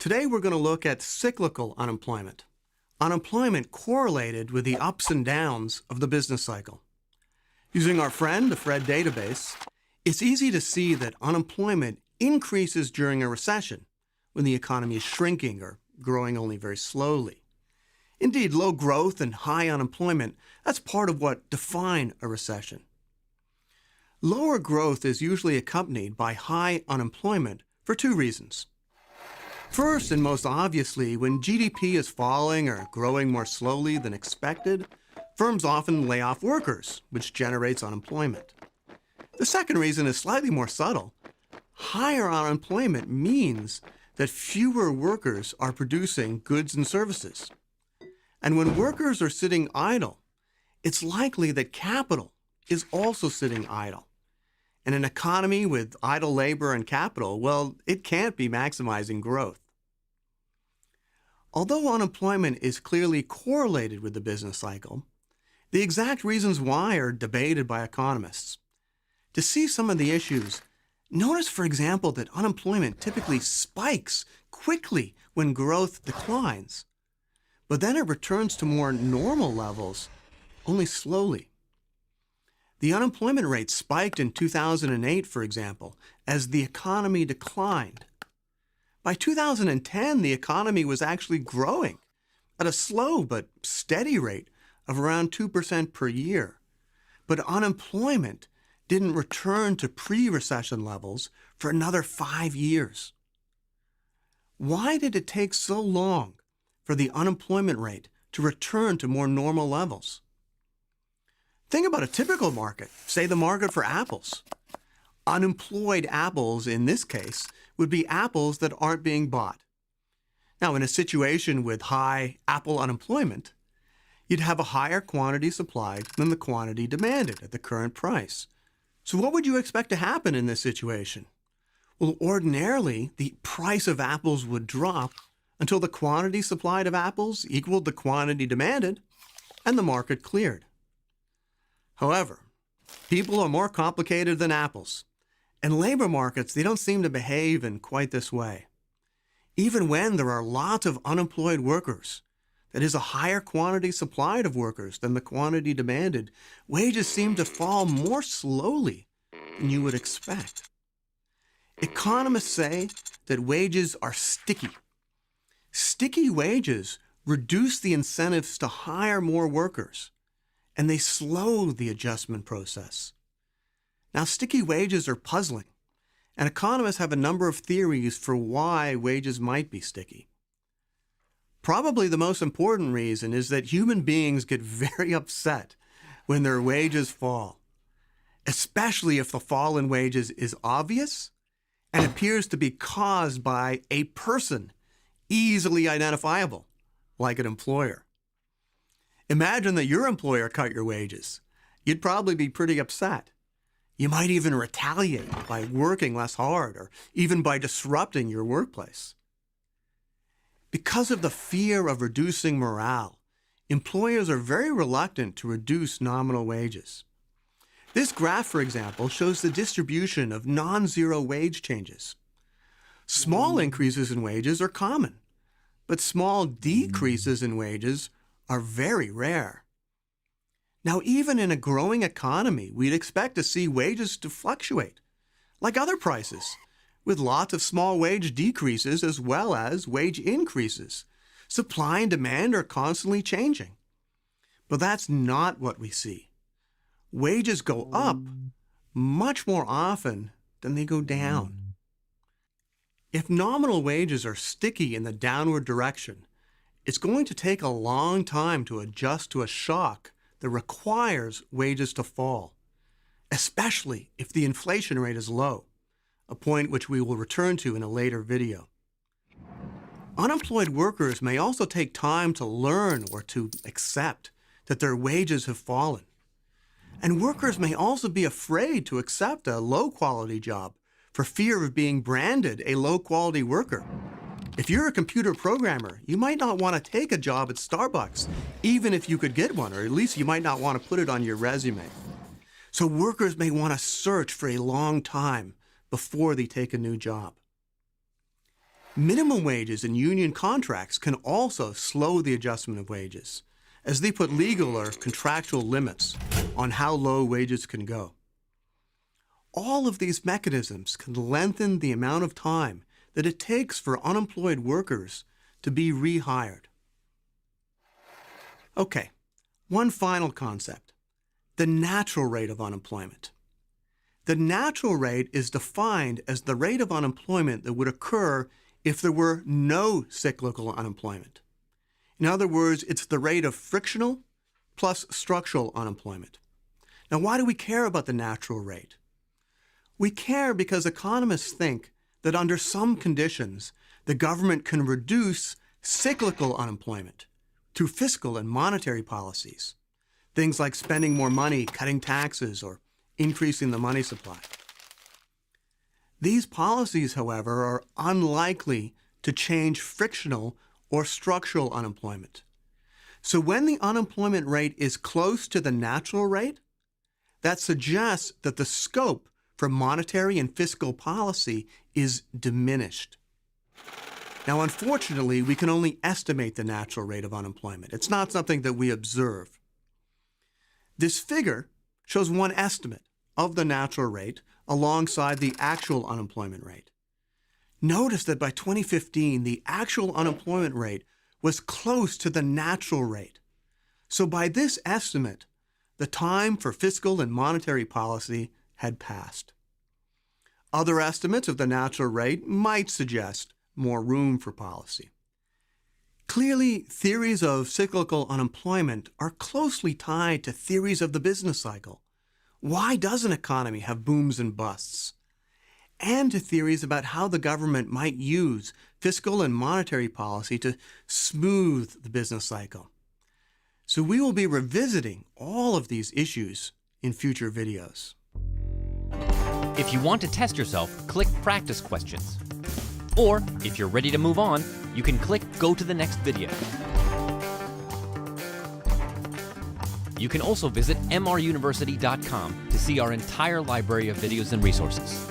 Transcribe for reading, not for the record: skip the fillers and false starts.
Today we're going to look at cyclical unemployment. Unemployment correlated with the ups and downs of the business cycle. Using our friend, the Fred database, it's easy to see that unemployment increases during a recession when the economy is shrinking or growing only very slowly. Indeed, low growth and high unemployment, that's part of what define a recession. Lower growth is usually accompanied by high unemployment for two reasons. First, and most obviously, when GDP is falling or growing more slowly than expected, firms often lay off workers, which generates unemployment. The second reason is slightly more subtle. Higher unemployment means that fewer workers are producing goods and services. And when workers are sitting idle, it's likely that capital is also sitting idle. In an economy with idle labor and capital, well, it can't be maximizing growth. Although unemployment is clearly correlated with the business cycle, the exact reasons why are debated by economists. To see some of the issues, notice, for example, that unemployment typically spikes quickly when growth declines, but then it returns to more normal levels only slowly. The unemployment rate spiked in 2008, for example, as the economy declined. By 2010, the economy was actually growing at a slow but steady rate of around 2% per year. But unemployment didn't return to pre-recession levels for another 5 years. Why did it take so long for the unemployment rate to return to more normal levels? Think about a typical market, say the market for apples. Unemployed apples, in this case, would be apples that aren't being bought. Now, in a situation with high apple unemployment, you'd have a higher quantity supplied than the quantity demanded at the current price. So what would you expect to happen in this situation? Well, ordinarily, the price of apples would drop until the quantity supplied of apples equaled the quantity demanded and the market cleared. However, people are more complicated than apples, and labor markets, they don't seem to behave in quite this way. Even when there are lots of unemployed workers, that is a higher quantity supplied of workers than the quantity demanded, wages seem to fall more slowly than you would expect. Economists say that wages are sticky. Sticky wages reduce the incentives to hire more workers, and they slow the adjustment process. Now, sticky wages are puzzling, and economists have a number of theories for why wages might be sticky. Probably the most important reason is that human beings get very upset when their wages fall, especially if the fall in wages is obvious and appears to be caused by a person easily identifiable, like an employer. Imagine that your employer cut your wages. You'd probably be pretty upset. You might even retaliate by working less hard or even by disrupting your workplace. Because of the fear of reducing morale, employers are very reluctant to reduce nominal wages. This graph, for example, shows the distribution of non-zero wage changes. Small increases in wages are common, but small decreases in wages are very rare. Now, even in a growing economy, we'd expect to see wages to fluctuate, like other prices, with lots of small wage decreases as well as wage increases. Supply and demand are constantly changing. But that's not what we see. Wages go up much more often than they go down. If nominal wages are sticky in the downward direction, it's going to take a long time to adjust to a shock that requires wages to fall, especially if the inflation rate is low, a point which we will return to in a later video. Unemployed workers may also take time to learn or to accept that their wages have fallen. And workers may also be afraid to accept a low-quality job for fear of being branded a low-quality worker. If you're a computer programmer, you might not want to take a job at Starbucks, even if you could get one, or at least you might not want to put it on your resume. So workers may want to search for a long time before they take a new job. Minimum wages in union contracts can also slow the adjustment of wages, as they put legal or contractual limits on how low wages can go. All of these mechanisms can lengthen the amount of time that it takes for unemployed workers to be rehired. Okay, one final concept: the natural rate of unemployment. The natural rate is defined as the rate of unemployment that would occur if there were no cyclical unemployment. In other words, it's the rate of frictional plus structural unemployment. Now, why do we care about the natural rate? We care because economists think that under some conditions, the government can reduce cyclical unemployment through fiscal and monetary policies, things like spending more money, cutting taxes, or increasing the money supply. These policies, however, are unlikely to change frictional or structural unemployment. So when the unemployment rate is close to the natural rate, that suggests that the scope for monetary and fiscal policy is diminished. Now, unfortunately, we can only estimate the natural rate of unemployment. It's not something that we observe. This figure shows one estimate of the natural rate alongside the actual unemployment rate. Notice that by 2015, the actual unemployment rate was close to the natural rate. So by this estimate, the time for fiscal and monetary policy had passed. Other estimates of the natural rate might suggest more room for policy. Clearly, theories of cyclical unemployment are closely tied to theories of the business cycle. Why does an economy have booms and busts? And to theories about how the government might use fiscal and monetary policy to smooth the business cycle. So we will be revisiting all of these issues in future videos. If you want to test yourself, click Practice Questions. Or, if you're ready to move on, you can click Go to the next video. You can also visit mruniversity.com to see our entire library of videos and resources.